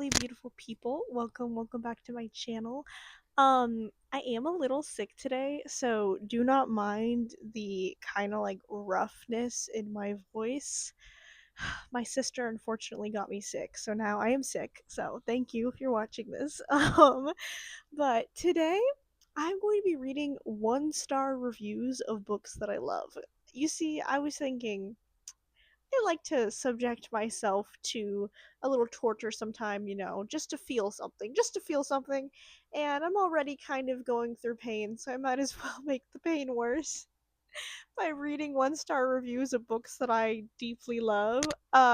lovely, beautiful people. Welcome back to my channel. I am a little sick today, so do not mind the kind of like roughness in my voice. My sister unfortunately got me sick, so now I am sick. So thank you if you're watching this. But today I'm going to be reading one-star reviews of books that I love. You see, I was thinking I like to subject myself to a little torture sometime, just to feel something, And I'm already kind of going through pain, so I might as well make the pain worse by reading one-star reviews of books that I deeply love.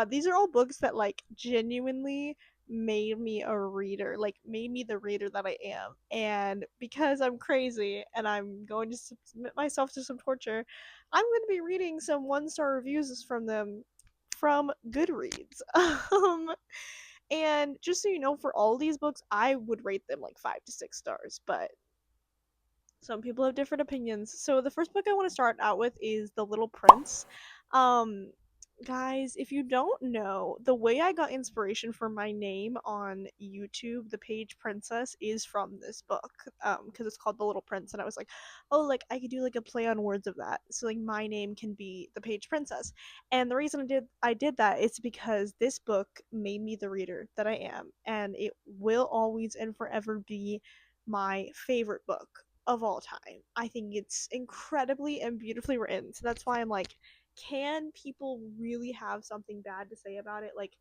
These are all books that like genuinely made me a reader, like made me the reader that I am. And because I'm crazy and I'm going to submit myself to some torture, I'm going to be reading some one-star reviews from them from Goodreads. And just so you know, for all these books, I would rate them like 5 to 6 stars, but some people have different opinions. So the first book I want to start out with is The Little Prince. Um Guys, if you don't know, the way I got inspiration for my name on YouTube, the page Princess, is from this book. Because it's called The Little Prince, and I was like, oh, like I could do like a play on words of that. So like my name can be the page Princess. And the reason I did that is because this book made me the reader that I am, and it will always and forever be my favorite book of all time. I think it's incredibly and beautifully written. So that's why I'm like, can people really have something bad to say about it? Like,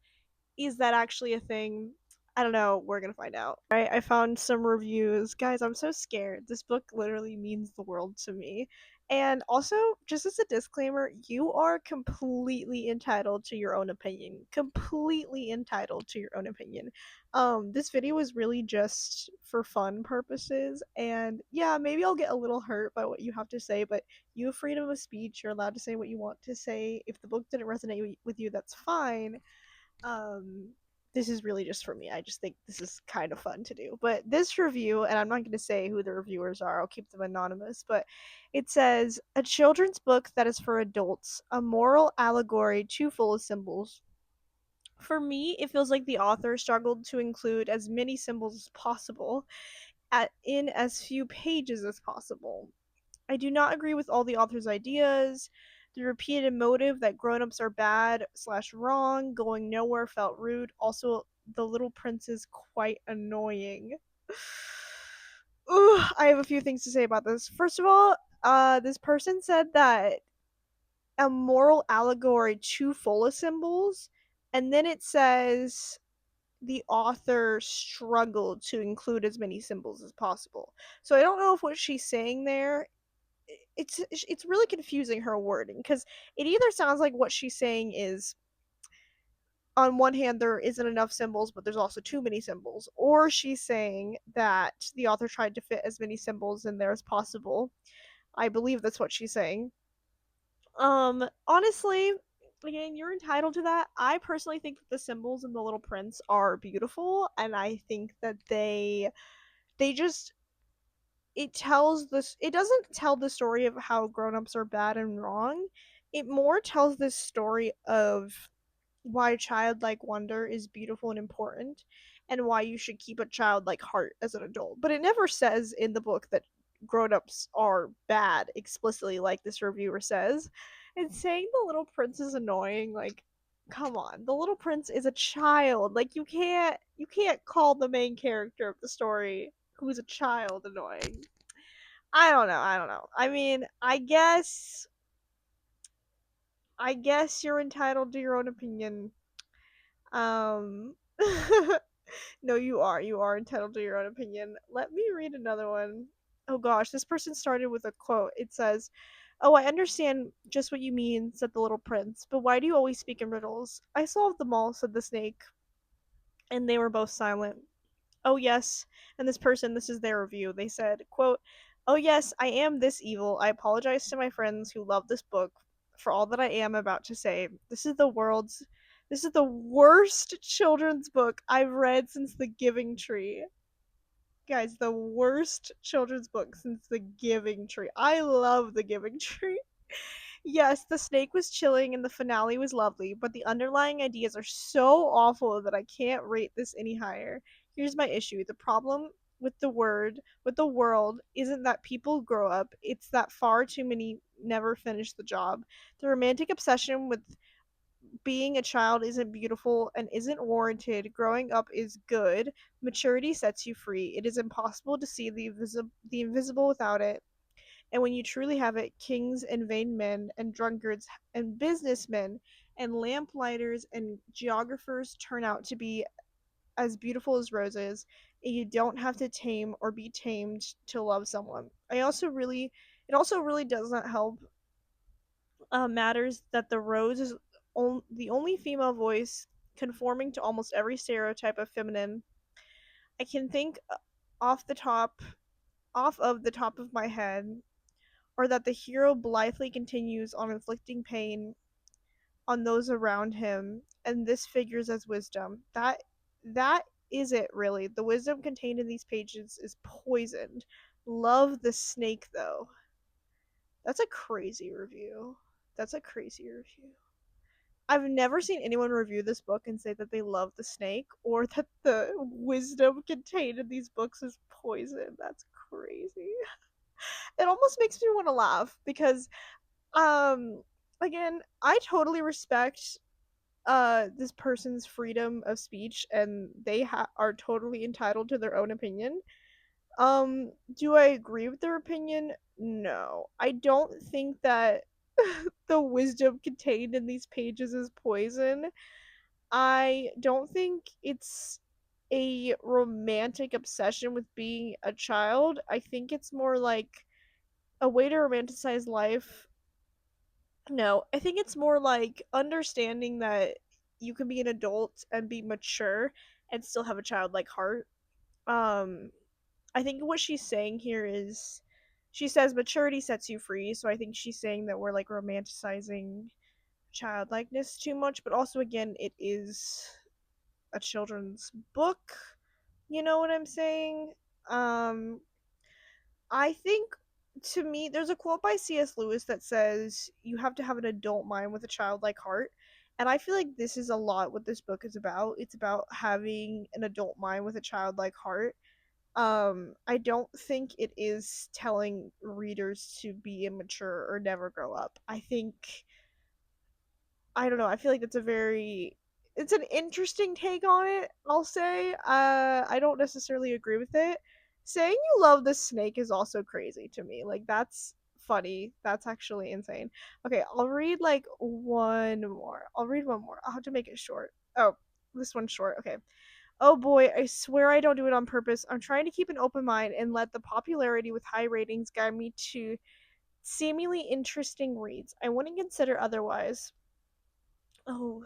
is that actually a thing? I don't know. We're gonna find out. Right? I found some reviews. Guys, I'm so scared. This book literally means the world to me. And also, just as a disclaimer, you are completely entitled to your own opinion. Completely entitled to your own opinion. This video is really just for fun purposes, and yeah, maybe I'll get a little hurt by what you have to say, but you have freedom of speech. You're allowed to say what you want to say. If the book didn't resonate with you, that's fine. um this is really just for me. I just think this is kind of fun to do. But this review, and I'm not going to say who the reviewers are, I'll keep them anonymous, but it says, a children's book that is for adults, a moral allegory too full of symbols. For me, it feels like the author struggled to include as many symbols as possible in as few pages as possible. I do not agree with all the author's ideas. The repeated motive that grown-ups are bad slash wrong, going nowhere felt rude. Also, the little prince is quite annoying. Ugh, I have a few things to say about this. First of all, this person said that a moral allegory too full of symbols, and then it says the author struggled to include as many symbols as possible. So I don't know if what she's saying there, it's really confusing, her wording, because it either sounds like what she's saying is, on one hand, there isn't enough symbols, but there's also too many symbols, or she's saying that the author tried to fit as many symbols in there as possible. I believe that's what she's saying. Honestly, again, you're entitled to that. I personally think that the symbols in The Little Prince are beautiful, and I think that they just, it doesn't tell the story of how grown-ups are bad and wrong. It more tells this story of why childlike wonder is beautiful and important, and why you should keep a childlike heart as an adult. But it never says in the book that grown-ups are bad explicitly, like this reviewer says. And saying the little prince is annoying, like, come on, the little prince is a child. Like, you can't call the main character of the story, who's a child, annoying. I don't know. I mean, I guess you're entitled to your own opinion. Um No, you are entitled to your own opinion. Let me read another one. Oh gosh, this person started with a quote. It says, "Oh, I understand just what you mean," said the little prince, "but why do you always speak in riddles?" "I solved them all," said the snake, and they were both silent. "Oh yes," and this is their review. They said, quote, "Oh yes, I am this evil. I apologize to my friends who love this book for all that I am about to say. This is the worst children's book I've read since The Giving Tree." Guys, the worst children's book since The Giving Tree. I love The Giving Tree. Yes, the snake was chilling and the finale was lovely, but the underlying ideas are so awful that I can't rate this any higher. Here's my issue. The problem with the world isn't that people grow up, it's that far too many never finish the job. The romantic obsession with being a child isn't beautiful and isn't warranted. Growing up is good. Maturity sets you free. It is impossible to see the invisible without it. And when you truly have it, kings and vain men and drunkards and businessmen and lamplighters and geographers turn out to be as beautiful as roses, and you don't have to tame or be tamed to love someone. It also really does not help matters that the rose is the only female voice conforming to almost every stereotype of feminine I can think off the top off of the top of my head, or that the hero blithely continues on inflicting pain on those around him, and this figures as wisdom. That is it really. The wisdom contained in these pages is poisoned. Love the snake though. That's a crazy review. That's a crazy review. I've never seen anyone review this book and say that they love the snake or that the wisdom contained in these books is poison. That's crazy. It almost makes me want to laugh because um again, I totally respect this person's freedom of speech and they are totally entitled to their own opinion. Do I agree with their opinion? No. I don't think that the wisdom contained in these pages is poison. I don't think it's a romantic obsession with being a child. I think it's more like a way to romanticize life. No, I think it's more like understanding that you can be an adult and be mature and still have a childlike heart. Um, I think what she's saying here is she says maturity sets you free, so I think she's saying that we're like romanticizing childlikeness too much, but also again, it is a children's book. You know what I'm saying? Um, I think to me, there's a quote by C.S. Lewis that says, you have to have an adult mind with a childlike heart. And I feel like this is a lot what this book is about. It's about having an adult mind with a childlike heart. I don't think it is telling readers to be immature or never grow up. I don't know. I feel like it's an interesting take on it, I'll say. I don't necessarily agree with it. Saying you love the snake is also crazy to me. Like that's funny. That's actually insane. Okay, I'll read like one more. I'll read one more. I'll have to make it short. Oh, this one's short. Okay. Oh boy, I swear I don't do it on purpose. I'm trying to keep an open mind and let the popularity with high ratings guide me to seemingly interesting reads. I wouldn't consider otherwise. Oh,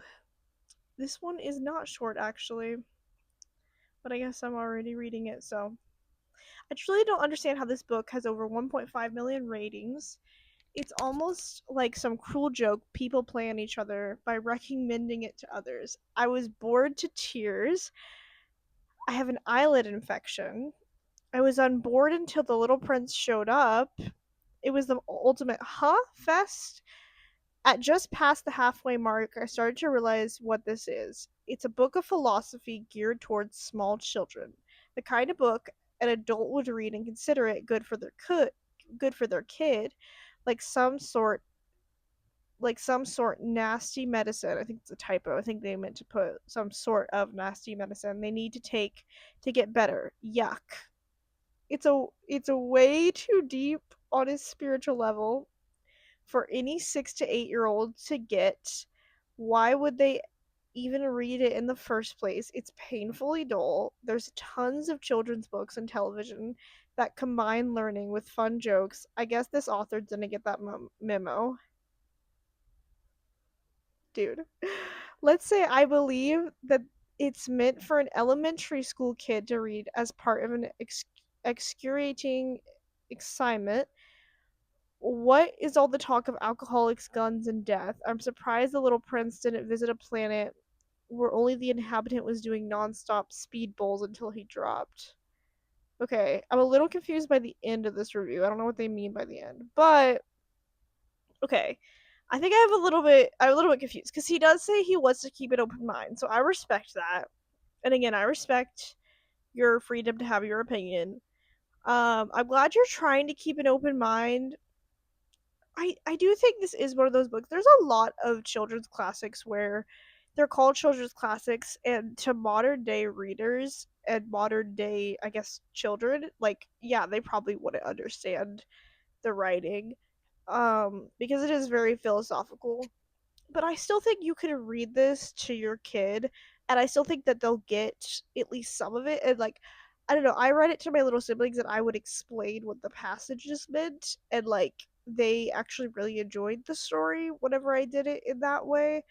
this one is not short actually, but I guess I'm already reading it, so. I truly don't understand how this book has over 1.5 million ratings. It's almost like some cruel joke people play on each other by recommending it to others. I was bored to tears. I have an eyelid infection. I was on board until the little prince showed up. It was the ultimate fest. At just past the halfway mark, I started to realize what this is. It's a book of philosophy geared towards small children. The kind of book an adult would read and consider it good for their kid, like some sort nasty medicine. I think it's a typo. I think they meant to put some sort of nasty medicine they need to take to get better. Yuck. It's a way too deep on a spiritual level for any 6 to 8 year old to get. Why would they even read it in the first place? It's painfully dull. There's tons of children's books and television that combine learning with fun jokes. I guess this author didn't get that memo. Dude. Let's say I believe that it's meant for an elementary school kid to read as part of an excruciating excitement. What is all the talk of alcoholics, guns, and death? I'm surprised the little prince didn't visit a planet where only the inhabitant was doing nonstop speed bowls until he dropped. Okay, I'm a little confused by the end of this review. I don't know what they mean by the end. But, okay. I think I'm a little bit confused because he does say he wants to keep an open mind, so I respect that. And again, I respect your freedom to have your opinion. I'm glad you're trying to keep an open mind. I do think this is one of those books. There's a lot of children's classics where they're called children's classics, and to modern day readers and modern day, I guess, children, like, yeah, they probably wouldn't understand the writing, because it is very philosophical. But I still think you can read this to your kid, and I still think that they'll get at least some of it. And like, I don't know, I read it to my little siblings, and I would explain what the passages meant, and like they actually really enjoyed the story whenever I did it in that way.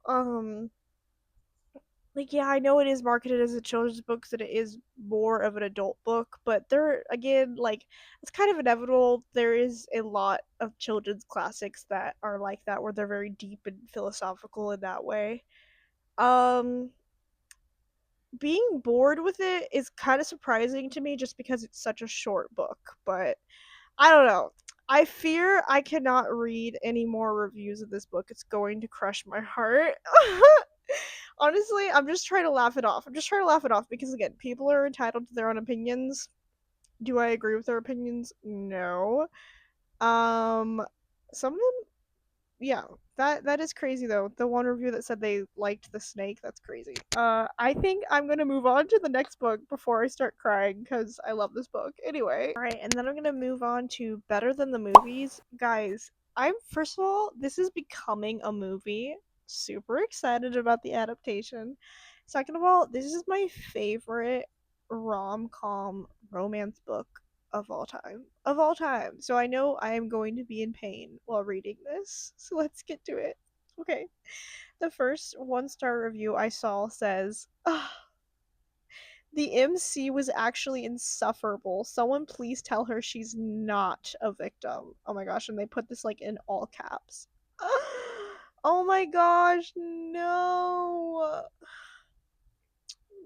Um, like, yeah, I know it is marketed as a children's book, that it is more of an adult book, but there again, like, it's kind of inevitable. There is a lot of children's classics that are like that, where they're very deep and philosophical in that way. Um, being bored with it is kind of surprising to me, just because it's such a short book. But I don't know. I fear I cannot read any more reviews of this book. It's going to crush my heart. Honestly, I'm just trying to laugh it off. I'm just trying to laugh it off because, again, people are entitled to their own opinions. Do I agree with their opinions? No. Um, some of them, yeah, that is crazy though. The one review that said they liked the snake, that's crazy. I think I'm gonna move on to the next book before I start crying because I love this book. Anyway, all right, and then I'm gonna move on to Better Than the Movies, guys. I'm first of all, this is becoming a movie. Super excited about the adaptation. Second of all, this is my favorite rom com romance book of all time. Of all time. So I know I am going to be in pain while reading this. So let's get to it. Okay. The first 1-star review I saw says, "Ugh, the MC was actually insufferable. Someone please tell her she's not a victim." Oh my gosh, and they put this like in all caps. Oh my gosh, no.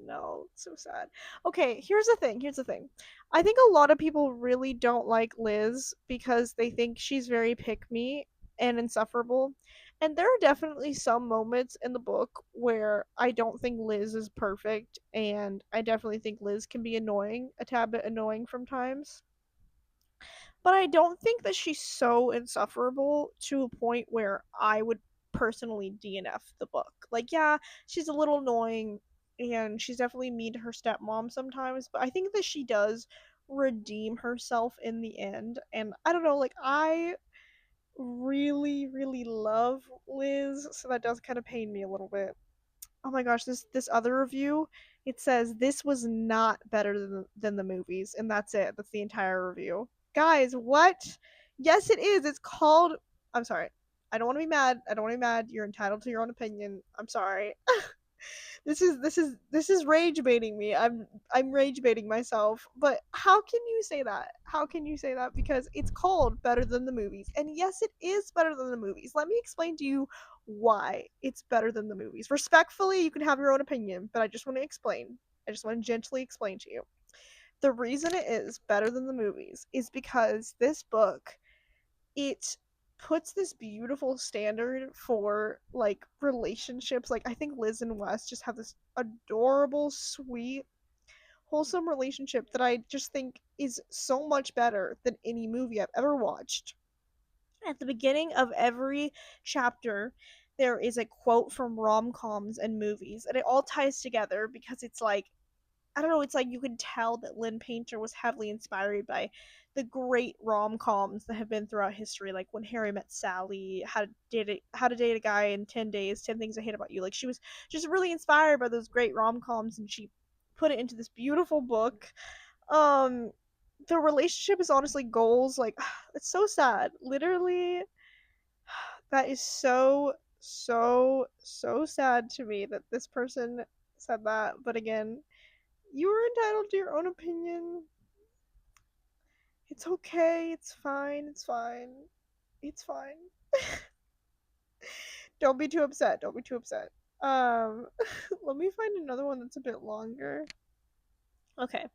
No, so sad. Okay, here's the thing. I think a lot of people really don't like Liz because they think she's very pick me and insufferable. And there are definitely some moments in the book where I don't think Liz is perfect, and I definitely think Liz can be annoying, a tad bit annoying from times. But I don't think that she's so insufferable to a point where I would personally DNF the book. Like, yeah, she's a little annoying and she's definitely mean to her stepmom sometimes, but I think that she does redeem herself in the end. And I don't know, like, I really, really love Liz, so that does kind of pain me a little bit. Oh my gosh, this other review, it says this was not better than the movies, and that's it. That's the entire review. Guys, what? Yes, it is. It's called. I'm sorry. I don't want to be mad. I don't want to be mad. You're entitled to your own opinion. I'm sorry. This is rage baiting me. I'm rage baiting myself. But how can you say that? How can you say that? Because it's called Better Than the Movies. And yes, it is better than the movies. Let me explain to you why it's better than the movies. Respectfully, you can have your own opinion, but I just want to explain. I just want to gently explain to you. The reason it is better than the movies is because this book, it puts this beautiful standard for like relationships. Like, I think Liz and Wes just have this adorable, sweet, wholesome relationship that I just think is so much better than any movie I've ever watched. At the beginning of every chapter, there is a quote from rom-coms and movies, and it all ties together because it's like, I don't know, it's like you can tell that Lynn Painter was heavily inspired by the great rom-coms that have been throughout history, like When Harry Met Sally, How to Date a Guy in 10 Days, 10 Things I Hate About You. Like, she was just really inspired by those great rom-coms, and she put it into this beautiful book. Um the relationship is honestly goals. Like, it's so sad. Literally, that is so sad to me that this person said that. But again, you are entitled to your own opinion. It's okay. It's fine. It's fine. It's fine. Don't be too upset. Don't be too upset. Um, let me find another one that's a bit longer. Okay.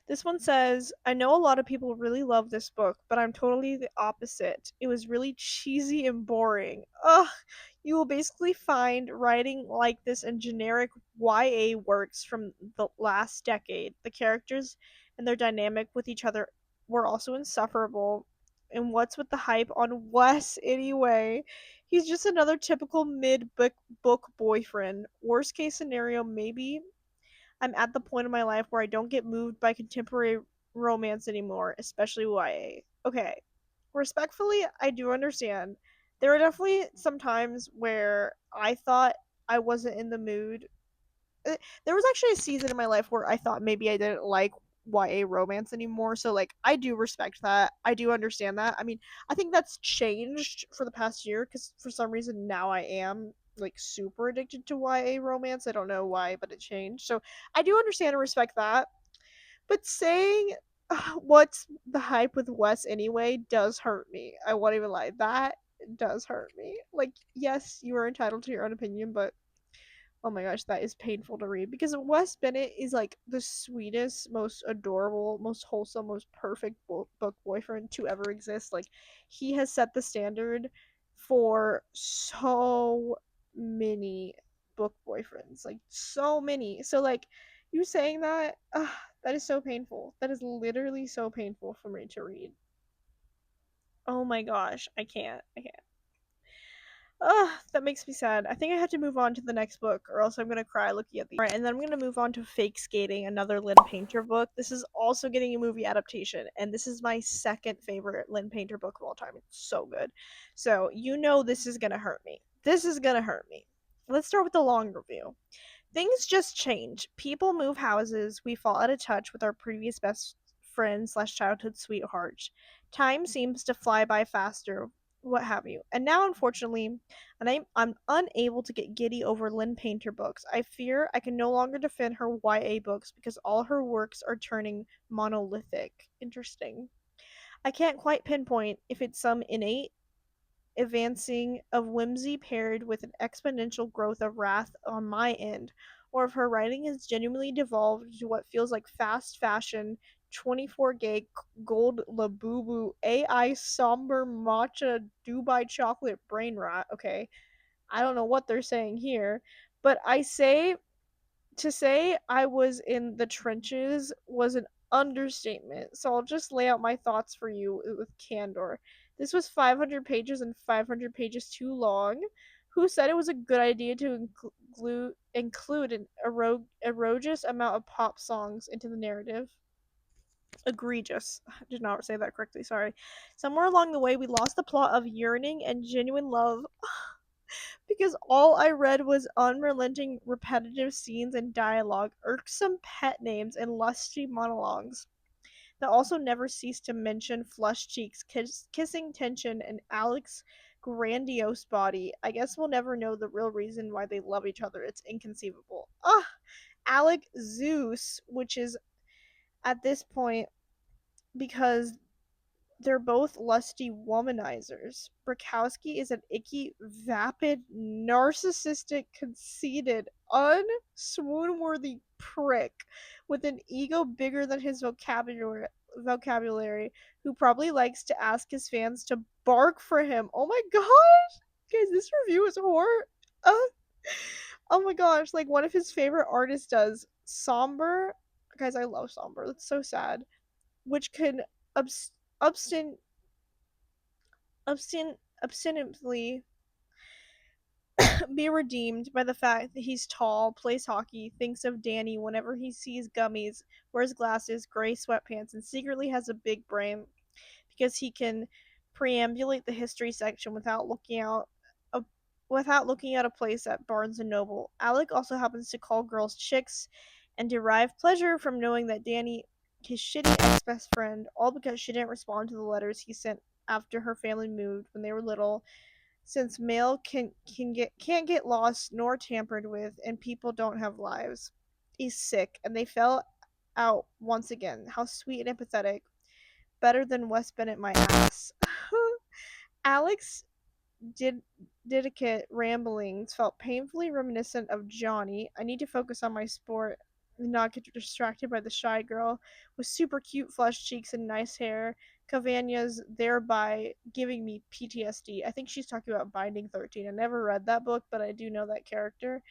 This one says, I know a lot of people really love this book, but I'm totally the opposite. It was really cheesy and boring. Ugh, you will basically find writing like this in generic YA works from the last decade. The characters and their dynamic with each other were also insufferable. And what's with the hype on Wes anyway? He's just another typical mid book boyfriend. Worst case scenario, maybe I'm at the point in my life where I don't get moved by contemporary romance anymore, especially YA. Okay, respectfully, I do understand. There are definitely some times where I thought I wasn't in the mood. There was actually a season in my life where I thought maybe I didn't like YA romance anymore. So like I do respect that. I do understand that. I mean, I think that's changed for the past year cuz for some reason now I am like super addicted to YA romance. I don't know why, but it changed. So I do understand and respect that. But saying what's the hype with Wes anyway does hurt me. I won't even lie. That does hurt me. Like, yes, you are entitled to your own opinion, but oh my gosh, that is painful to read because Wes Bennett is like the sweetest, most adorable, most wholesome, most perfect book boyfriend to ever exist. Like, he has set the standard for so many book boyfriends, like so many. So like, you saying that, that is so painful. That is literally so painful for me to read. Oh my gosh, I can't. I can't. Ugh, that makes me sad. I think I have to move on to the next book, or else I'm gonna cry looking at these. Alright, and then I'm gonna move on to Fake Skating, another Lynn Painter book. This is also getting a movie adaptation, and this is my second favorite Lynn Painter book of all time. It's so good. So, you know this is gonna hurt me. This is gonna hurt me. Let's start with the long review. Things just change. People move houses. We fall out of touch with our previous best friends slash childhood sweethearts. Time seems to fly by faster, what have you. And now, unfortunately, and I'm unable to get giddy over Lynn Painter books. I fear I can no longer defend her YA books because all her works are turning monolithic. Interesting. I can't quite pinpoint if it's some innate advancing of whimsy paired with an exponential growth of wrath on my end, or if her writing has genuinely devolved to what feels like fast fashion, 24 gay gold labubu AI somber matcha Dubai chocolate brain rot. Okay, I don't know what they're saying here, but I say to say I was in the trenches was an understatement, so I'll just lay out my thoughts for you with candor. This was 500 pages and 500 pages too long. Who said it was a good idea to include an egregious amount of pop songs into the narrative? Egregious. I did not say that correctly, sorry. Somewhere along the way, we lost the plot of yearning and genuine love because all I read was unrelenting repetitive scenes and dialogue, irksome pet names, and lusty monologues that also never ceased to mention flushed cheeks, kissing tension, and Alex's grandiose body. I guess we'll never know the real reason why they love each other. It's inconceivable. Ah, Alec Zeus, which is at this point because they're both lusty womanizers. Bukowski is an icky, vapid, narcissistic, conceited, unswoon-worthy prick with an ego bigger than his vocabulary, who probably likes to ask his fans to bark for him. Oh my gosh! Guys, this review is horror. Uh, oh my gosh, like one of his favorite artists does. Somber. Guys, I love Somber. That's so sad. Which can obs- obstin obstinately be redeemed by the fact that he's tall, plays hockey, thinks of Danny whenever he sees gummies, wears glasses, gray sweatpants, and secretly has a big brain because he can preambulate the history section a, without looking at a place at Barnes and Noble. Alec also happens to call girls chicks and derive pleasure from knowing that Danny, his shitty ex-best friend, all because she didn't respond to the letters he sent after her family moved when they were little, since mail can't get lost nor tampered with and people don't have lives. He's sick and they fell out once again. How sweet and empathetic. Better than Wes Bennett my ass. Alex did Didicate ramblings felt painfully reminiscent of Johnny. I need to focus on my sport. not get distracted by the shy girl with super cute flushed cheeks and nice hair. Cavania's thereby giving me PTSD. I think she's talking about Binding 13. I never read that book, but I do know that character.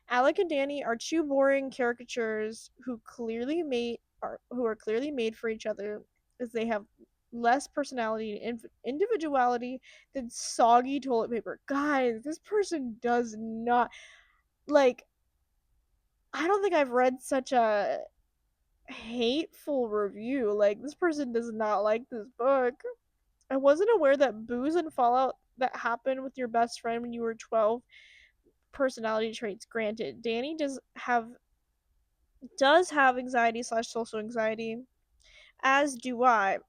Alec and Danny are two boring caricatures who are clearly made for each other, as they have less personality and individuality than soggy toilet paper. Guys, this person does not like. I don't think I've read such a hateful review. Like, this person does not like this book. I wasn't aware that booze and fallout that happened with your best friend when you were 12 personality traits granted. Danny does have anxiety slash social anxiety, as do I.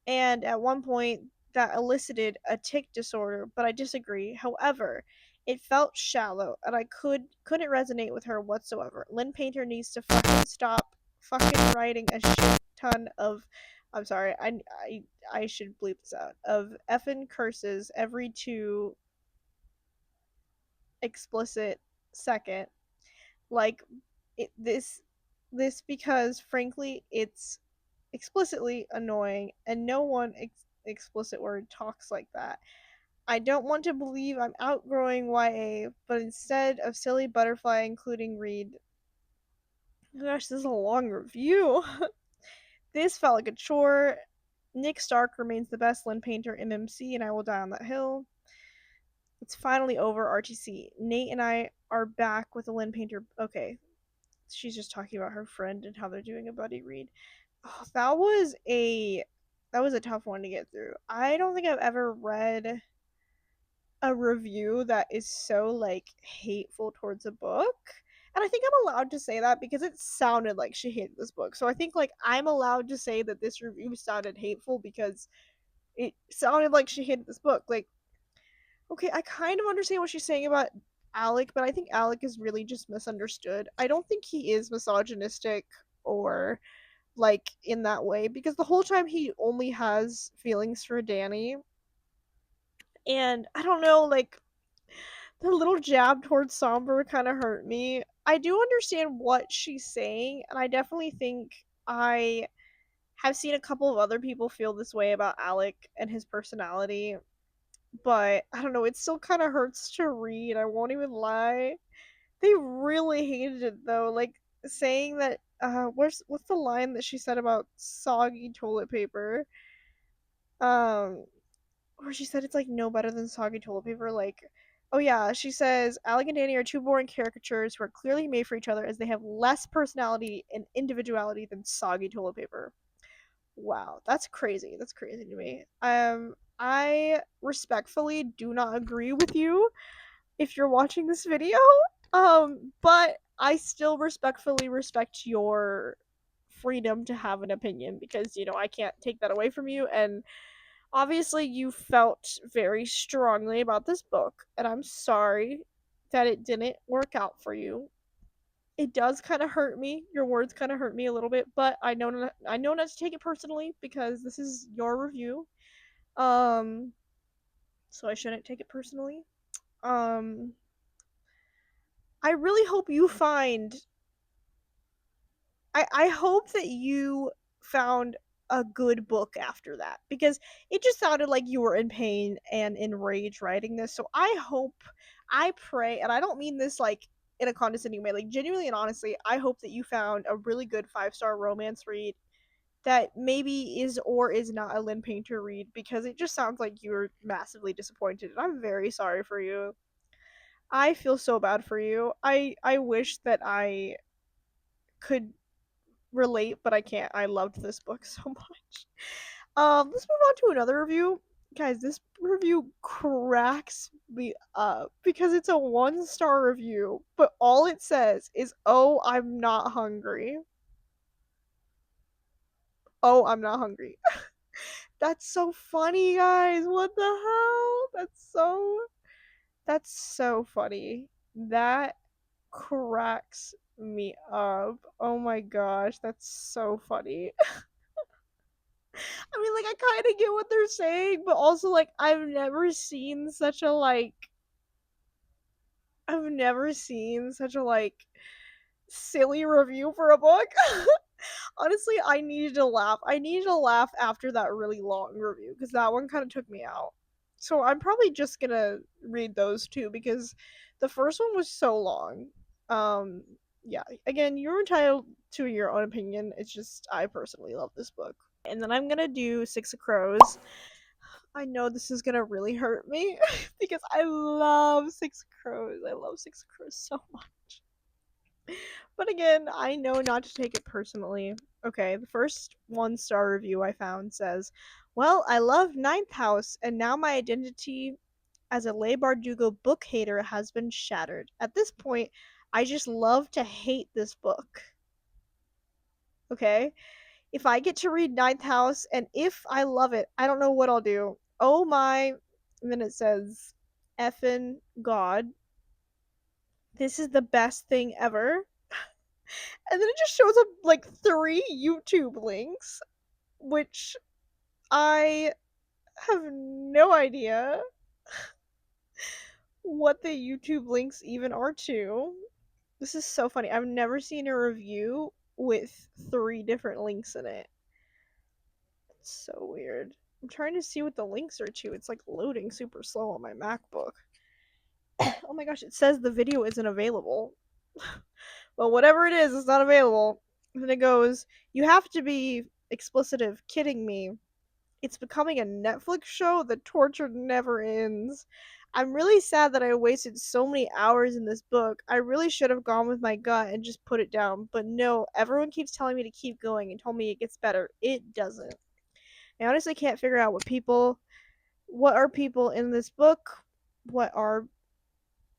And at one point that elicited a tic disorder, but I disagree. However, it felt shallow and I couldn't resonate with her whatsoever. Lynn Painter needs to fucking stop fucking writing a shit ton of I'm sorry, I should bleep this out. Of effing curses every two explicit second. Like this because frankly it's explicitly annoying and no one explicit word talks like that. I don't want to believe I'm outgrowing YA, but instead of silly butterfly including read. Oh gosh, this is a long review. This felt like a chore. Nick Stark remains the best Lynn Painter MMC, and I will die on that hill. It's finally over, RTC. Nate and I are back with the Lynn Painter. Okay, she's just talking about her friend and how they're doing a buddy read. Oh, that was a tough one to get through. I don't think I've ever read a review that is so like hateful towards a book. And I think I'm allowed to say that because it sounded like she hated this book. So I think like I'm allowed to say that this review sounded hateful because it sounded like she hated this book. Like, okay, I kind of understand what she's saying about Alec, but I think Alec is really just misunderstood. I don't think he is misogynistic or like in that way because the whole time he only has feelings for Danny. And I don't know, like the little jab towards Somber kind of hurt me. I do understand what she's saying, and I definitely think I have seen a couple of other people feel this way about Alec and his personality, but I don't know, it still kind of hurts to read. I won't even lie. They really hated it though, like saying that what's the line that she said about soggy toilet paper? Um or she said it's like no better than soggy toilet paper. Like, oh yeah, she says Alec and Danny are two boring caricatures who are clearly made for each other as they have less personality and individuality than soggy toilet paper. Wow, that's crazy. That's crazy to me. I respectfully do not agree with you if you're watching this video. But I still respectfully respect your freedom to have an opinion because I can't take that away from you, and obviously you felt very strongly about this book, and I'm sorry that it didn't work out for you. It does kind of hurt me. Your words kind of hurt me a little bit, but I know not to take it personally because this is your review. Um so I shouldn't take it personally. Um I really hope you find I hope that you found a good book after that because it just sounded like you were in pain and in rage writing this. So I pray, and I don't mean this like in a condescending way, like genuinely and honestly, I hope that you found a really good 5-star romance read that maybe is or is not a Lynn Painter read because it just sounds like you were massively disappointed. And I'm very sorry for you. I feel so bad for you. I wish that I could relate, but I can't. I loved this book so much. Let's move on to another review. Guys, this review cracks me up because it's a 1-star review, but all it says is, "Oh, I'm not hungry. Oh, I'm not hungry." That's so funny, guys. What the hell? That's so funny. That cracks me up. Oh my gosh, that's so funny. I mean, like, I kind of get what they're saying, but also, like, I've never seen such a, like, silly review for a book. Honestly, I needed to laugh. I needed to laugh after that really long review because that one kind of took me out. So I'm probably just gonna read those two because the first one was so long. Um, yeah. Again, you're entitled to your own opinion. It's just I personally love this book. And then I'm gonna do Six of Crows. I know this is gonna really hurt me because I love Six of Crows. I love Six of Crows so much. But again, I know not to take it personally. Okay, the first 1-star review I found says, well, I love Ninth House, and now my identity as a Leigh Bardugo book hater has been shattered. At this point, I just love to hate this book. Okay? If I get to read Ninth House, and if I love it, I don't know what I'll do. Oh my. And then it says, effin' God. This is the best thing ever. And then it just shows up like 3 YouTube links, which I have no idea what the YouTube links even are to. This is so funny. I've never seen a review with 3 different links in it. It's so weird. I'm trying to see what the links are to. It's like loading super slow on my MacBook. Oh my gosh, it says the video isn't available. Well, whatever it is, it's not available. And then it goes, you have to be explicit of kidding me. It's becoming a Netflix show. The torture never ends. I'm really sad that I wasted so many hours in this book. I really should have gone with my gut and just put it down. But no, everyone keeps telling me to keep going and told me it gets better. It doesn't. I honestly can't figure out what are people in this book? What are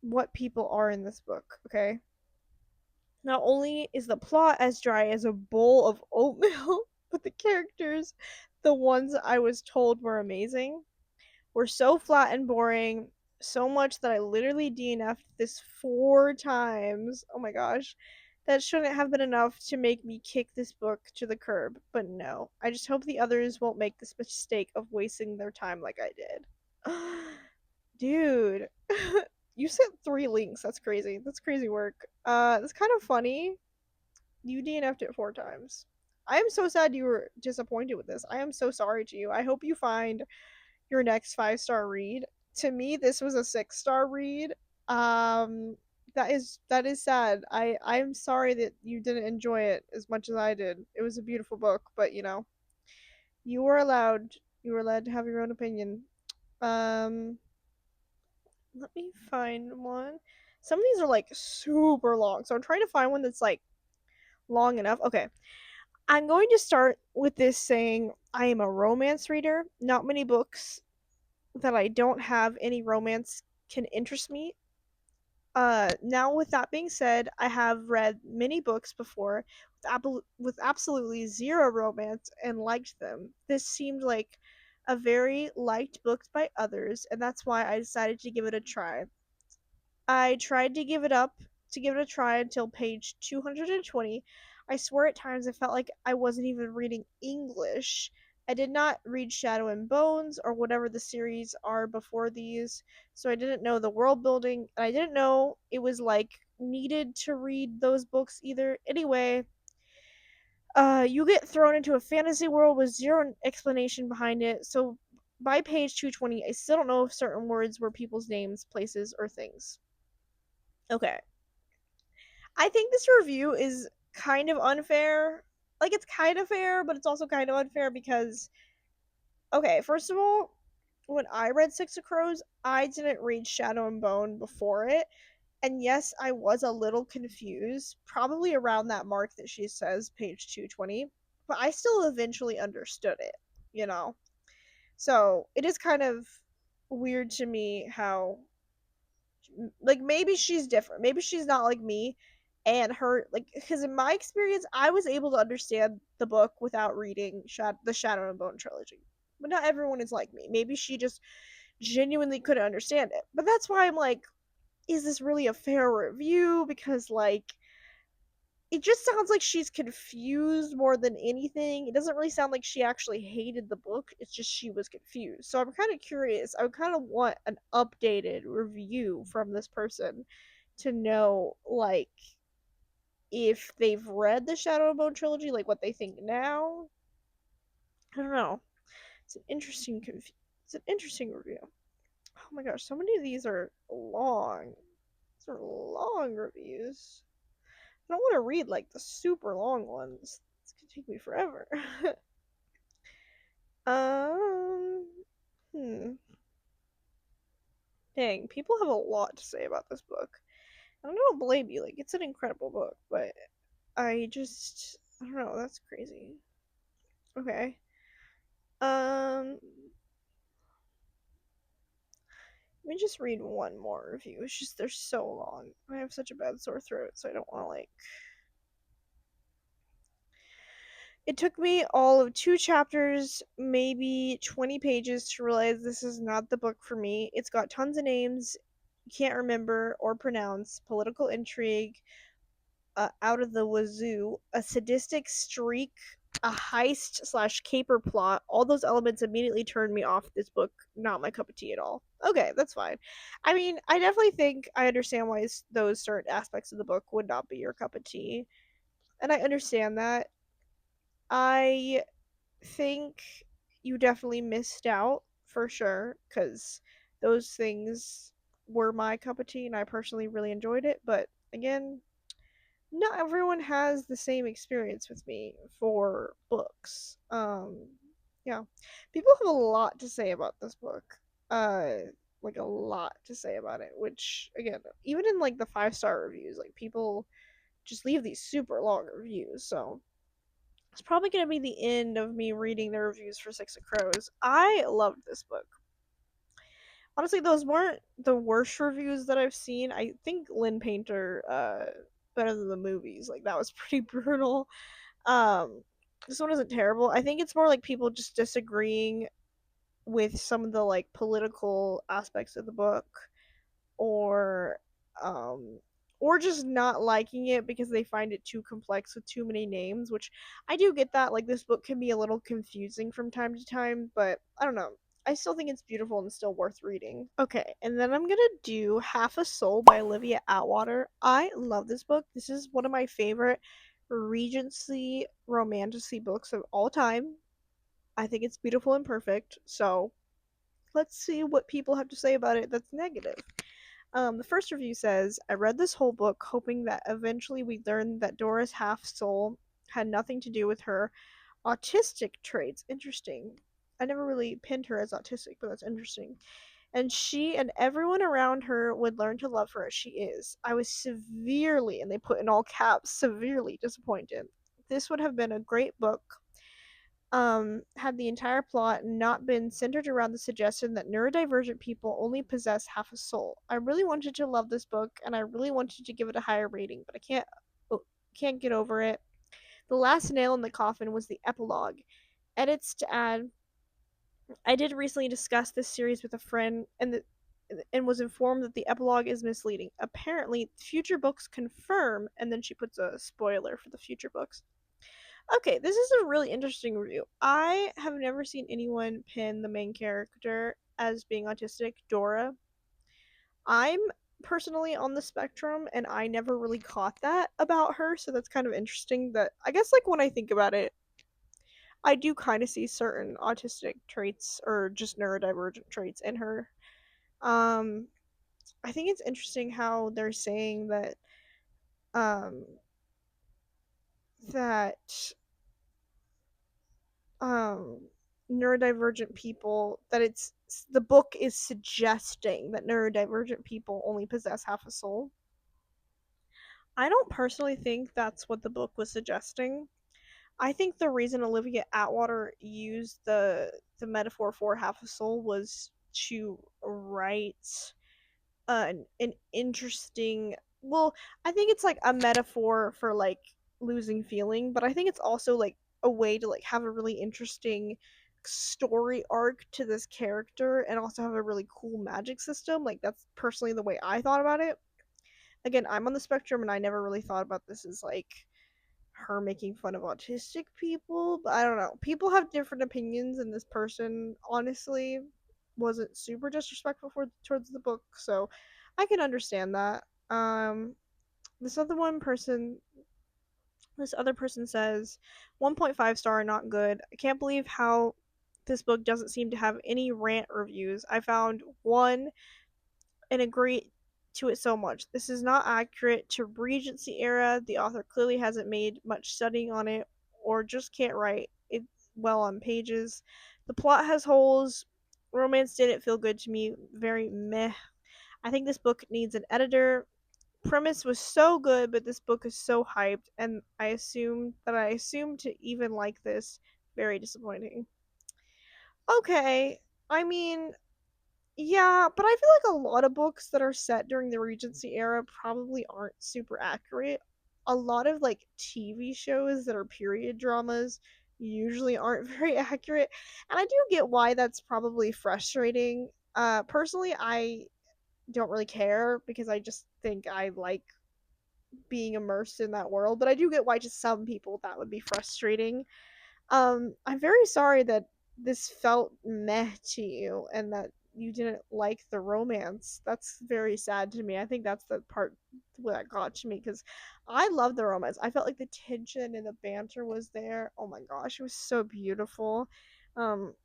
what people are in this book, okay? Not only is the plot as dry as a bowl of oatmeal, but the characters, the ones I was told were amazing, were so flat and boring, so much that I literally DNF'd this 4 times. Oh my gosh. That shouldn't have been enough to make me kick this book to the curb, but no. I just hope the others won't make this mistake of wasting their time like I did. Dude. You sent 3 links. That's crazy. That's crazy work. That's kind of funny. You DNF'd it 4 times. I am so sad you were disappointed with this. I am so sorry to you. I hope you find your next 5-star read. To me, this was a 6-star read. Um, that is sad. I'm sorry that you didn't enjoy it as much as I did. It was a beautiful book, but you were allowed to have your own opinion. Um, let me find one. Some of these are like super long, so I'm trying to find one that's like long enough. Okay, I'm going to start with this saying I am a romance reader. Not many books that I don't have any romance can interest me. Now with that being said, I have read many books before with absolutely zero romance and liked them. This seemed like a very liked book by others, and that's why I decided to give it a try. I tried to give it a try until page 220. I swear at times I felt like I wasn't even reading English. I did not read Shadow and Bones or whatever the series are before these, so I didn't know the world building, and I didn't know it was like needed to read those books either. Anyway, you get thrown into a fantasy world with zero explanation behind it, so by page 220, I still don't know if certain words were people's names, places, or things. Okay. I think this review is kind of unfair. Like, it's kind of fair, but it's also kind of unfair because, okay, first of all, when I read Six of Crows, I didn't read Shadow and Bone before it. And yes, I was a little confused, probably around that mark that she says, page 220, but I still eventually understood it, you know? So it is kind of weird to me how like maybe she's different. Maybe she's not like me and her like because in my experience I was able to understand the book without reading the Shadow and Bone trilogy. But not everyone is like me. Maybe she just genuinely couldn't understand it. But that's why I'm like, is this really a fair review? Because like it just sounds like she's confused more than anything. It doesn't really sound like she actually hated the book. It's just she was confused. So I'm kind of curious. I would kind of want an updated review from this person to know, like, if they've read the Shadow and Bone trilogy, like what they think now. I don't know. It's an interesting it's an interesting review. Oh my gosh, so many of these are long. These are long reviews. I don't want to read like the super long ones. It's gonna take me forever. um, hmm. Dang, people have a lot to say about this book. And I don't blame you. Like, it's an incredible book, but I don't know. That's crazy. Okay. Um, let me just read one more review. It's just they're so long. I have such a bad sore throat, so I don't want to like. It took me all of 2 chapters, maybe 20 pages, to realize this is not the book for me. It's got tons of names you can't remember or pronounce, political intrigue, out of the wazoo, a sadistic streak, a heist slash caper plot. All those elements immediately turned me off this book. Not my cup of tea at all. Okay, that's fine. I mean, I definitely think I understand why those certain aspects of the book would not be your cup of tea. And I understand that. I think you definitely missed out for sure because those things were my cup of tea and I personally really enjoyed it. But again, not everyone has the same experience with me for books. Yeah. People have a lot to say about this book. Uh like a lot to say about it, which again, even in like the 5-star reviews, like people just leave these super long reviews. So, it's probably going to be the end of me reading the reviews for Six of Crows. I loved this book. Honestly, those weren't the worst reviews that I've seen. I think Lynn Painter better than the movies. Like that was pretty brutal. Um this one isn't terrible. I think it's more like people just disagreeing with some of the like political aspects of the book, or um or just not liking it because they find it too complex with too many names, which I do get that. Like this book can be a little confusing from time to time, but I don't know. I still think it's beautiful and still worth reading. Okay, and then I'm gonna do Half a Soul by Olivia Atwater. I love this book. This is one of my favorite Regency romantasy books of all time. I think it's beautiful and perfect. So let's see what people have to say about it that's negative. The first review says, I read this whole book hoping that eventually we'd learn that Dora's half soul had nothing to do with her autistic traits. Interesting. I never really pinned her as autistic, but that's interesting. And she and everyone around her would learn to love her as she is. I was severely, and they put in all caps, severely disappointed. This would have been a great book had the entire plot not been centered around the suggestion that neurodivergent people only possess half a soul. I really wanted to love this book, and I really wanted to give it a higher rating, but I can't get over it. The last nail in the coffin was the epilogue. Edits to add. I did recently discuss this series with a friend, and was informed that the epilogue is misleading. Apparently, future books confirm, and then she puts a spoiler for the future books. Okay, this is a really interesting review. I have never seen anyone pin the main character as being autistic, Dora. I'm personally on the spectrum and I never really caught that about her, so that's kind of interesting that I guess like when I think about it, I do kind of see certain autistic traits or just neurodivergent traits in her. Um I think it's interesting how they're saying that um that um neurodivergent people, that it's the book is suggesting that neurodivergent people only possess half a soul. I don't personally think that's what the book was suggesting. I think the reason Olivia Atwater used the metaphor for half a soul was to write an interesting, well, I think it's like a metaphor for like losing feeling, but I think it's also like a way to like have a really interesting story arc to this character and also have a really cool magic system. Like that's personally the way I thought about it. Again, I'm on the spectrum and I never really thought about this as like her making fun of autistic people, but I don't know. People have different opinions, and this person honestly wasn't super disrespectful towards the book, so I can understand that. This other one person This other person says 1.5 star, not good. I can't believe how this book doesn't seem to have any rant reviews. I found one and agree to it so much. This is not accurate to Regency era. The author clearly hasn't made much studying on it or just can't write it well on pages. The plot has holes. Romance didn't feel good to me. Very meh. I think this book needs an editor. Premise was so good, but this book is so hyped, and I assumed to even like this. Very disappointing. Okay, I mean, yeah, but I feel like a lot of books that are set during the Regency era probably aren't super accurate. A lot of like TV shows that are period dramas usually aren't very accurate, and I do get why that's probably frustrating. Personally, I don't really care because I just think I like being immersed in that world, but I do get why to some people that would be frustrating. I'm very sorry that this felt meh to you and that you didn't like the romance. That's very sad to me. I think that's the part that got to me because I love the romance. I felt like the tension and the banter was there. Oh my gosh, it was so beautiful.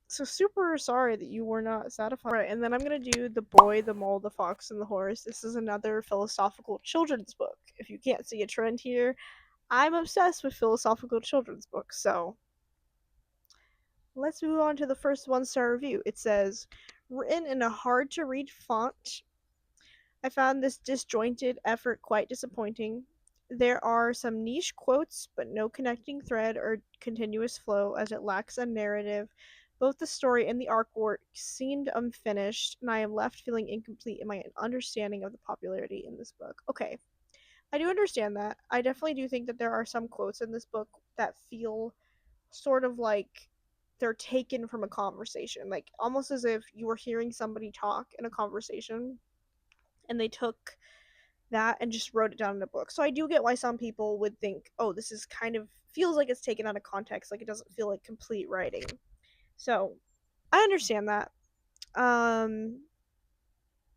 So super sorry that you were not satisfied. Right, and then I'm gonna do The Boy, the Mole, the Fox, and the Horse. This is another philosophical children's book. If you can't see a trend here, I'm obsessed with philosophical children's books, so let's move on to the first 1 star review. It says, written in a hard to read font, I found this disjointed effort quite disappointing. There are some niche quotes, but no connecting thread or continuous flow, as it lacks a narrative. Both the story and the artwork seemed unfinished, and I am left feeling incomplete in my understanding of the popularity in this book. Okay, I do understand that. I definitely do think that there are some quotes in this book that feel sort of like they're taken from a conversation, like almost as if you were hearing somebody talk in a conversation and they took that and just wrote it down in a book. So I do get why some people would think, oh, this is kind of feels like it's taken out of context, like it doesn't feel like complete writing. So I understand that. Um,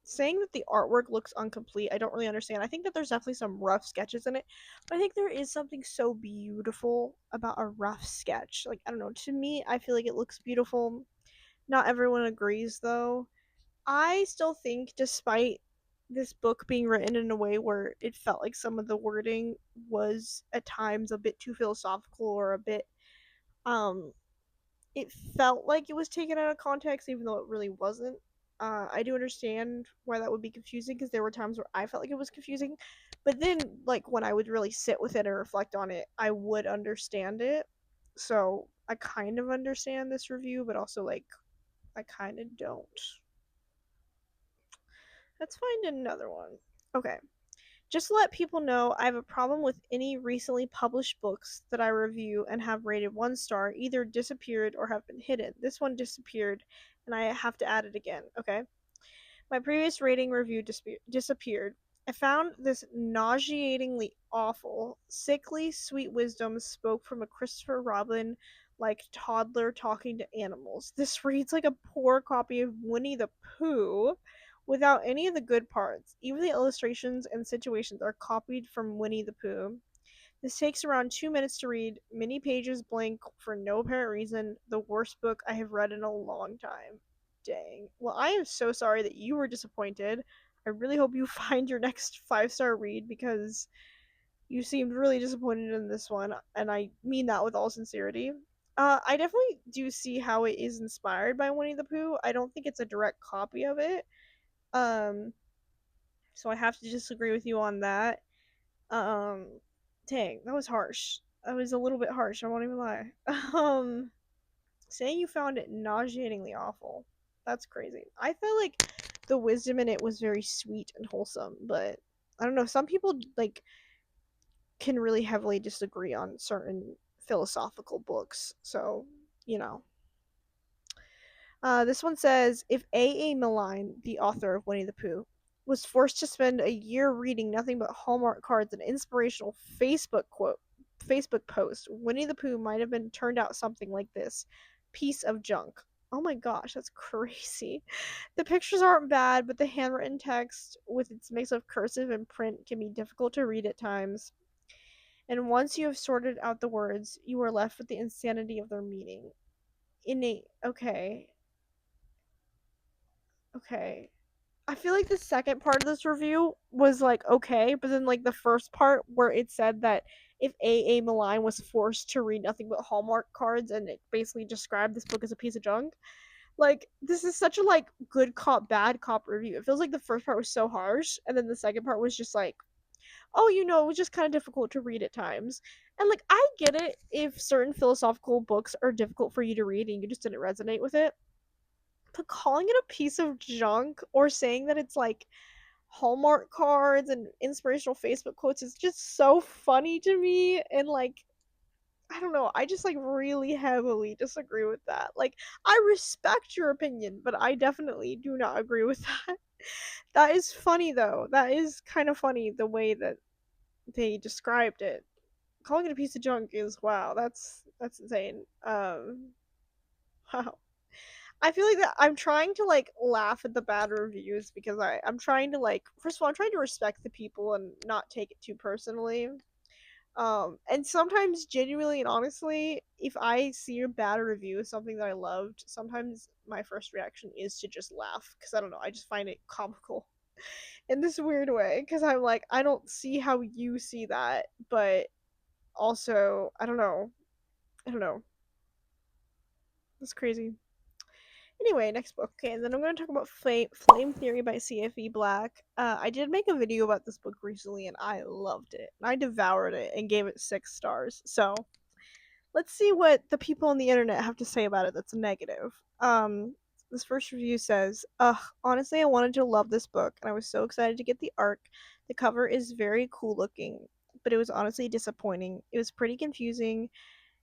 Saying that the artwork looks incomplete, I don't really understand. I think that there's definitely some rough sketches in it, but I think there is something so beautiful about a rough sketch. Like, I don't know, to me, I feel like it looks beautiful. Not everyone agrees, though. I still think, despite this book being written in a way where it felt like some of the wording was at times a bit too philosophical or a bit, um, it felt like it was taken out of context, even though it really wasn't. I do understand why that would be confusing because there were times where I felt like it was confusing, but then, like, when I would really sit with it and reflect on it, I would understand it. So I kind of understand this review, but also, like, I kind of don't. Let's find another one. Okay. Just to let people know, I have a problem with any recently published books that I review and have rated 1 star either disappeared or have been hidden. This one disappeared, and I have to add it again, okay? My previous rating review disappeared. I found this nauseatingly awful. Sickly sweet wisdom spoke from a Christopher Robin like toddler talking to animals. This reads like a poor copy of Winnie the Pooh without any of the good parts. Even the illustrations and situations are copied from Winnie the Pooh. This takes around 2 minutes to read, many pages blank for no apparent reason, the worst book I have read in a long time. Dang. Well, I am so sorry that you were disappointed. I really hope you find your next 5 star read because you seemed really disappointed in this one, and I mean that with all sincerity. I definitely do see how it is inspired by Winnie the Pooh. I don't think it's a direct copy of it. Um, so I have to disagree with you on that. Um, Dang, that was harsh. That was a little bit harsh. I won't even lie. Um, Saying you found it nauseatingly awful. That's crazy. I felt like the wisdom in it was very sweet and wholesome, but I don't know. Some people like can really heavily disagree on certain philosophical books. So, you know. This one says if A. A. Milne, the author of Winnie the Pooh, was forced to spend a year reading nothing but Hallmark cards and inspirational Facebook post, Winnie the Pooh might have been turned out something like this. Piece of junk. Oh my gosh, that's crazy. The pictures aren't bad, but the handwritten text with its mix of cursive and print can be difficult to read at times. And once you have sorted out the words, you are left with the insanity of their meaning. Innate. Okay. Okay. I feel like the second part of this review was like okay, but then like the first part where it said that if A. A. Milline was forced to read nothing but Hallmark cards and it basically described this book as a piece of junk, like this is such a like good cop bad cop review. It feels like the first part was so harsh, and then the second part was just like, oh, it was just kind of difficult to read at times. And like I get it if certain philosophical books are difficult for you to read and you just didn't resonate with it, but calling it a piece of junk or saying that it's like Hallmark cards and inspirational Facebook quotes is just so funny to me. And like, I don't know, I just like really heavily disagree with that. Like, I respect your opinion, but I definitely do not agree with that. That is funny though. That is kind of funny the way that they described it. Calling it a piece of junk is wow, that's insane. Wow. I feel like that I'm trying to like laugh at the bad reviews because I'm trying to like first of all I'm trying to respect the people and not take it too personally. And sometimes genuinely and honestly, if I see a bad review of something that I loved, sometimes my first reaction is to just laugh because I don't know, I just find it comical in this weird way because I'm like I don't see how you see that, but also I don't know. I don't know. That's crazy. Anyway, next book. Okay, and then I'm going to talk about Flame Theory by CFE Black. I did make a video about this book recently, and I loved it. I devoured it and gave it 6 stars. So let's see what the people on the internet have to say about it that's negative. This first review says, "Ugh, honestly, I wanted to love this book, and I was so excited to get the arc. The cover is very cool looking, but it was honestly disappointing. It was pretty confusing,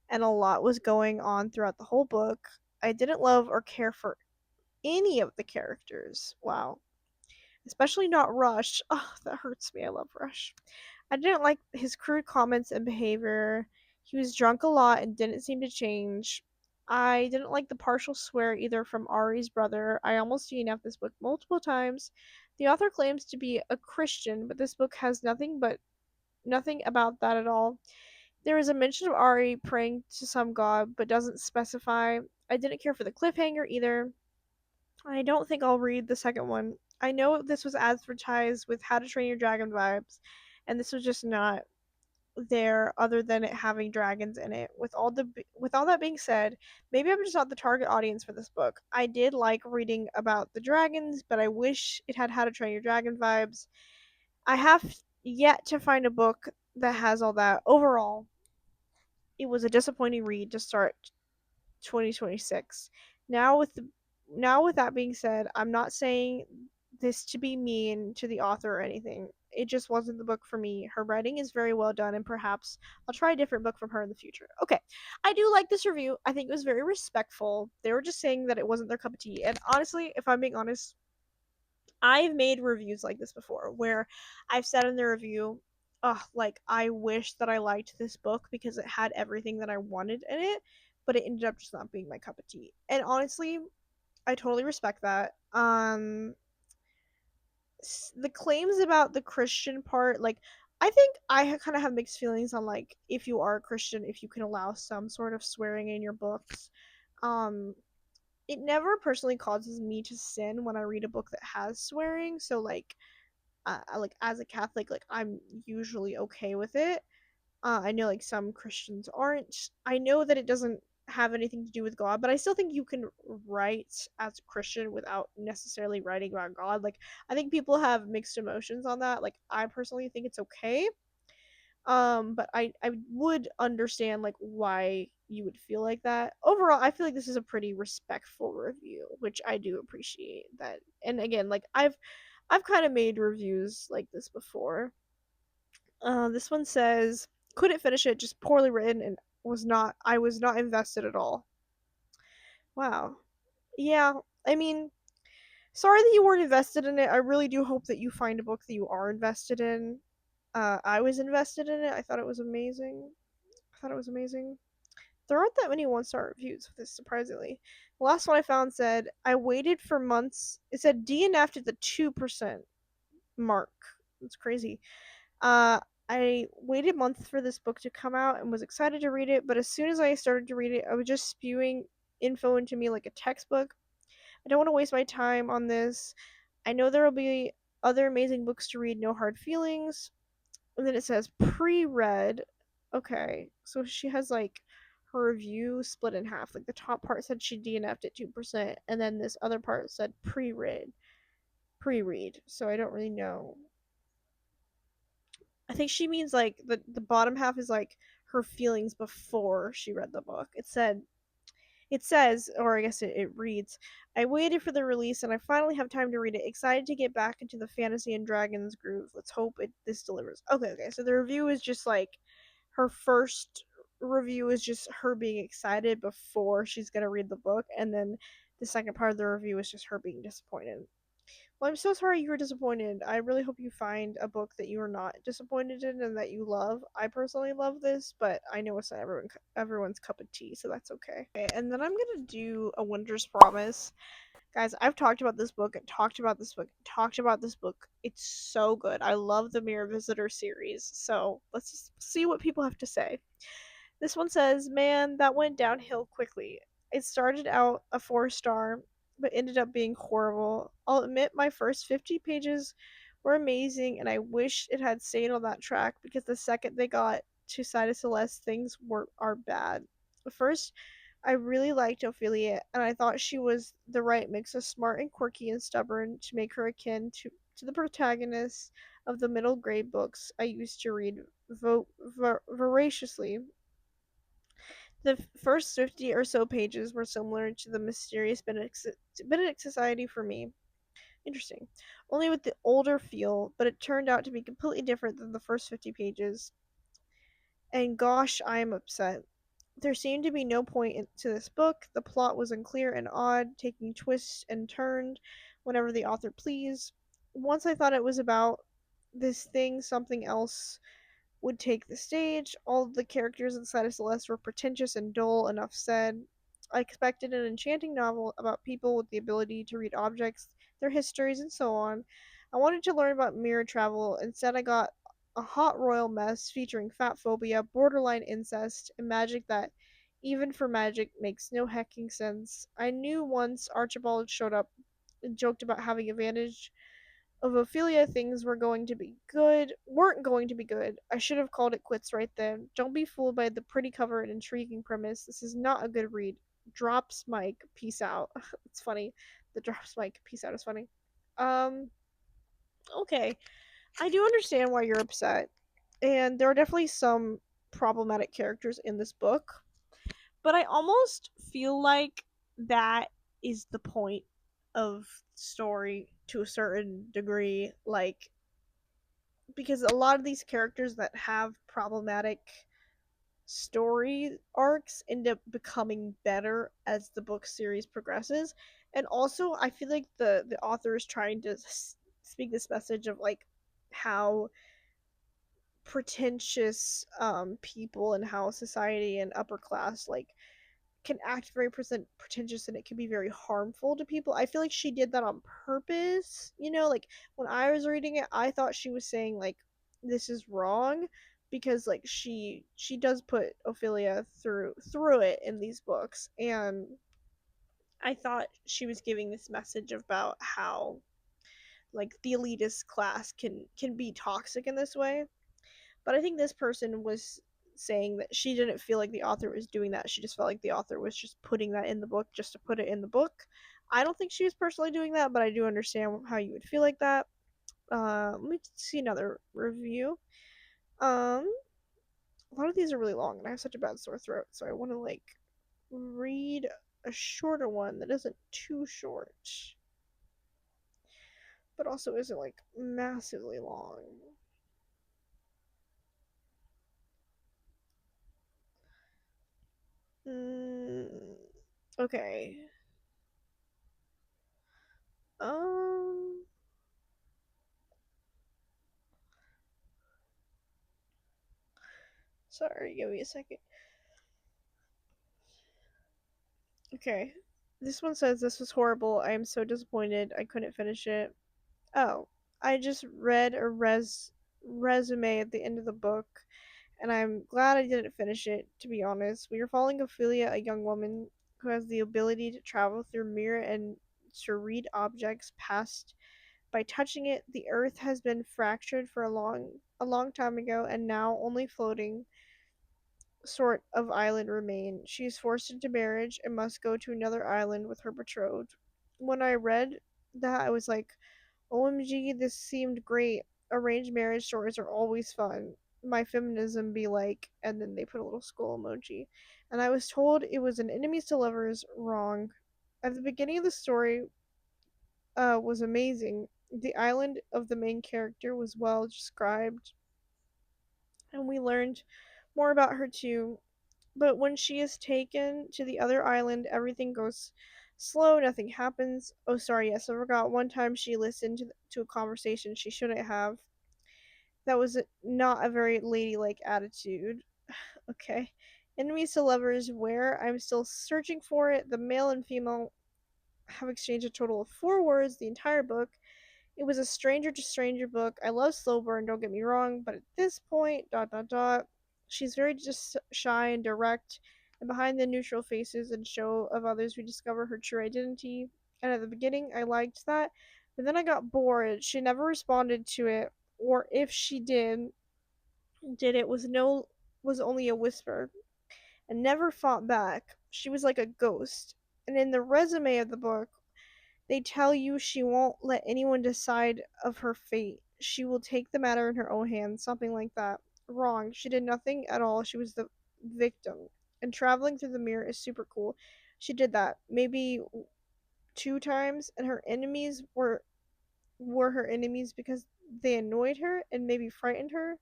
and a lot was going on throughout the whole book. I didn't love or care for any of the characters. Wow. Especially not Rush. Oh, that hurts me. I love Rush. I didn't like his crude comments and behavior. He was drunk a lot and didn't seem to change. I didn't like the partial swear either from Ari's brother. I almost DNF'd this book multiple times. The author claims to be a Christian, but this book has nothing about that at all. There is a mention of Ari praying to some god, but doesn't specify. I didn't care for the cliffhanger either. I don't think I'll read the second one. I know this was advertised with How to Train Your Dragon vibes, and this was just not there other than it having dragons in it. With all that being said, maybe I'm just not the target audience for this book. I did like reading about the dragons, but I wish it had How to Train Your Dragon vibes. I have yet to find a book that has all that. Overall, it was a disappointing read to start 2026. Now with the Now with that being said, I'm not saying this to be mean to the author or anything. It just wasn't the book for me. Her writing is very well done, and perhaps I'll try a different book from her in the future. Okay, I do like this review. I think it was very respectful. They were just saying that it wasn't their cup of tea. And honestly, if I'm being honest, I've made reviews like this before where I've said in the review, oh, like I wish that I liked this book because it had everything that I wanted in it, but it ended up just not being my cup of tea. And honestly, I totally respect that. The claims about the Christian part, like I think I kind of have mixed feelings on like if you are a Christian, if you can allow some sort of swearing in your books. Um, it never personally causes me to sin when I read a book that has swearing. So like as a Catholic, like I'm usually okay with it. I know like some Christians aren't. I know that it doesn't have anything to do with God, but I still think you can write as a Christian without necessarily writing about God. Like I think people have mixed emotions on that. Like I personally think it's okay. But I would understand like why you would feel like that. Overall, I feel like this is a pretty respectful review, which I do appreciate that. And again, like I've kind of made reviews like this before. This one says, couldn't finish it, just poorly written, and I was not invested at all. Wow. Yeah, I mean, sorry that you weren't invested in it. I really do hope that you find a book that you are invested in. I was invested in it. I thought it was amazing. I thought it was amazing. There aren't that many 1-star reviews with this, surprisingly. The last one I found said, I waited for months. It said DNF'd at the 2% mark. That's crazy. I waited months for this book to come out and was excited to read it, but as soon as I started to read it, I was just spewing info into me like a textbook. I don't want to waste my time on this. I know there will be other amazing books to read, no hard feelings. And then it says pre read. Okay, so she has like her review split in half. Like the top part said she DNF'd at 2%, and then this other part said pre read. So I don't really know. I think she means like the bottom half is like her feelings before she read the book. It says, or I guess it reads, I waited for the release and I finally have time to read it. Excited to get back into the fantasy and dragons groove. Let's hope this delivers. Okay. So the review is just like her first review is just her being excited before she's gonna read the book, and then the second part of the review is just her being disappointed. Well, I'm so sorry you were disappointed. I really hope you find a book that you are not disappointed in and that you love. I personally love this, but I know it's not everyone's cup of tea, so that's okay. Okay, and then I'm gonna do A Winter's Promise. Guys, I've talked about this book and talked about this book, and talked about this book. It's so good. I love the Mirror Visitor series, so let's just see what people have to say. This one says, man, that went downhill quickly. It started out a 4 star, but ended up being horrible. I'll admit my first 50 pages were amazing, and I wish it had stayed on that track because the second they got to Side of Celeste, things are bad. At first, I really liked Ophelia, and I thought she was the right mix of smart and quirky and stubborn to make her akin to the protagonist of the middle grade books I used to read voraciously. The first 50 or so pages were similar to the mysterious Benedict Society for me. Interesting. Only with the older feel, but it turned out to be completely different than the first 50 pages. And gosh, I am upset. There seemed to be no point to this book. The plot was unclear and odd, taking twists and turns whenever the author pleased. Once I thought it was about this thing, something else would take the stage. All of the characters inside of Celeste were pretentious and dull, enough said. I expected an enchanting novel about people with the ability to read objects, their histories, and so on. I wanted to learn about mirror travel. Instead, I got a hot royal mess featuring fat phobia, borderline incest, and magic that, even for magic, makes no hecking sense. I knew once Archibald showed up and joked about having advantage of Ophelia, things weren't going to be good. I should have called it quits right then. Don't be fooled by the pretty cover and intriguing premise. This is not a good read. Drops Mike, peace out. It's funny. The drops Mike, peace out is funny. Um, okay. I do understand why you're upset. And there are definitely some problematic characters in this book, but I almost feel like that is the point of story to a certain degree. Like, because a lot of these characters that have problematic story arcs end up becoming better as the book series progresses. And also I feel like the author is trying to speak this message of like how pretentious people and how society and upper class like can act very pretentious, and it can be very harmful to people. I feel like she did that on purpose. Like when I was reading it, I thought she was saying like this is wrong because like she does put Ophelia through it in these books, and I thought she was giving this message about how like the elitist class can be toxic in this way. But I think this person was saying that she didn't feel like the author was doing that. She just felt like the author was just putting that in the book just to put it in the book. I don't think she was personally doing that, but I do understand how you would feel like that. Let me see another review. A lot of these are really long, and I have such a bad sore throat, so I want to like read a shorter one that isn't too short, but also isn't like massively long. Mm, okay. Um, Sorry, give me a second. Okay. This one says this was horrible. I am so disappointed. I couldn't finish it. Oh, I just read a resume at the end of the book, and I'm glad I didn't finish it, to be honest. We are following Ophelia, a young woman who has the ability to travel through mirror and to read objects past by touching it. The earth has been fractured for a long time ago, and now only floating sort of island remain. She is forced into marriage and must go to another island with her betrothed. When I read that, I was like, OMG, this seemed great. Arranged marriage stories are always fun. My feminism be like, and then they put a little skull emoji. And I was told it was an enemies to lovers. Wrong. At the beginning of the story, was amazing. The island of the main character was well described, and we learned more about her too. But when she is taken to the other island, everything goes slow, nothing happens. Oh, sorry, yes, I forgot. One time she listened to a conversation she shouldn't have. That was not a very ladylike attitude. Okay. Enemies to lovers, where? I'm still searching for it. The male and female have exchanged a total of 4 words the entire book. It was a stranger to stranger book. I love slow burn, don't get me wrong, but at this point, dot dot dot, she's very just shy and direct, and behind the neutral faces and show of others, we discover her true identity. And at the beginning, I liked that, but then I got bored. She never responded to it, or if she did it was only a whisper, and never fought back. She was like a ghost. And in the resume of the book, they tell you she won't let anyone decide of her fate. She will take the matter in her own hands, something like that. Wrong. She did nothing at all. She was the victim. And traveling through the mirror is super cool. She did that maybe 2 times, and her enemies were her enemies because they annoyed her and maybe frightened her.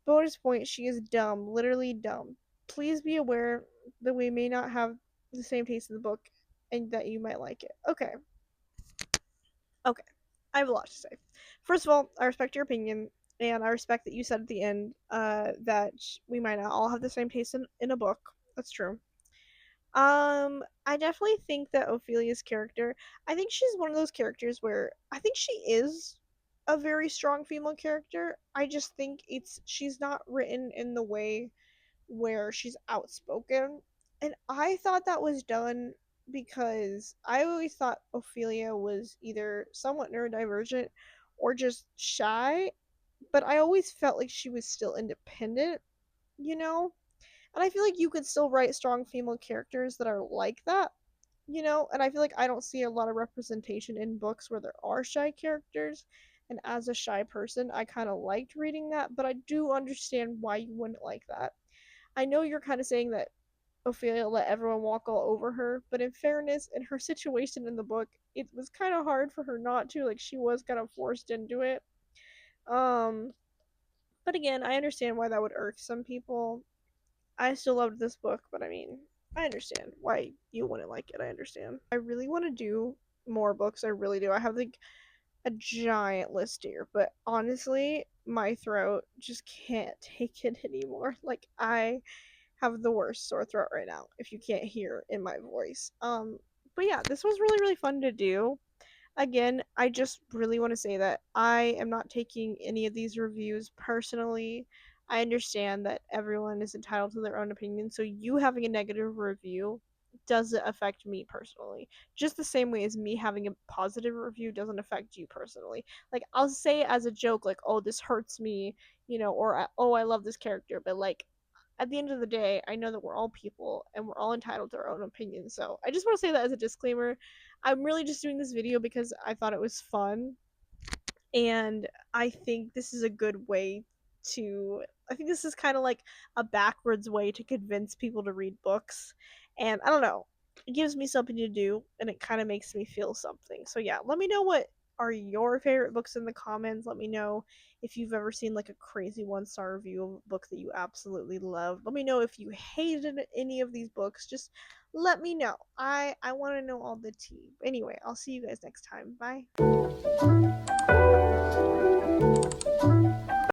Bonus point, she is dumb, literally dumb. Please be aware that we may not have the same taste in the book and that you might like it. Okay. Okay, I have a lot to say. First of all, I respect your opinion, and I respect that you said at the end that we might not all have the same taste in a book. That's true. I definitely think that Ophelia's character, I think she's one of those characters where I think she is a very strong female character. I just think she's not written in the way where she's outspoken. And I thought that was done because I always thought Ophelia was either somewhat neurodivergent or just shy, but I always felt like she was still independent, you know? And I feel like you could still write strong female characters that are like that, And I feel like I don't see a lot of representation in books where there are shy characters. And as a shy person, I kind of liked reading that, but I do understand why you wouldn't like that. I know you're kind of saying that Ophelia let everyone walk all over her, but in fairness, in her situation in the book, it was kind of hard for her not to. Like, she was kind of forced into it. Um, but again, I understand why that would irk some people. I still loved this book, but I mean, I understand why you wouldn't like it. I understand. I really want to do more books. I really do. I have like a giant list here, but honestly, my throat just can't take it anymore. Like, I have the worst sore throat right now, if you can't hear in my voice. But yeah, this was really, really fun to do. Again, I just really want to say that I am not taking any of these reviews personally. I understand that everyone is entitled to their own opinion, so you having a negative review doesn't affect me personally. Just the same way as me having a positive review doesn't affect you personally. Like, I'll say it as a joke, like, oh, this hurts me, or oh, I love this character, but like, at the end of the day, I know that we're all people and we're all entitled to our own opinions. So I just want to say that as a disclaimer. I'm really just doing this video because I thought it was fun, and I think this is a good way to I think this is kind of like a backwards way to convince people to read books. And I don't know, it gives me something to do and it kind of makes me feel something. So yeah, let me know what are your favorite books in the comments. Let me know if you've ever seen like a crazy 1-star review of a book that you absolutely love. Let me know if you hated any of these books. Just let me know. I want to know all the tea. Anyway, I'll see you guys next time. Bye.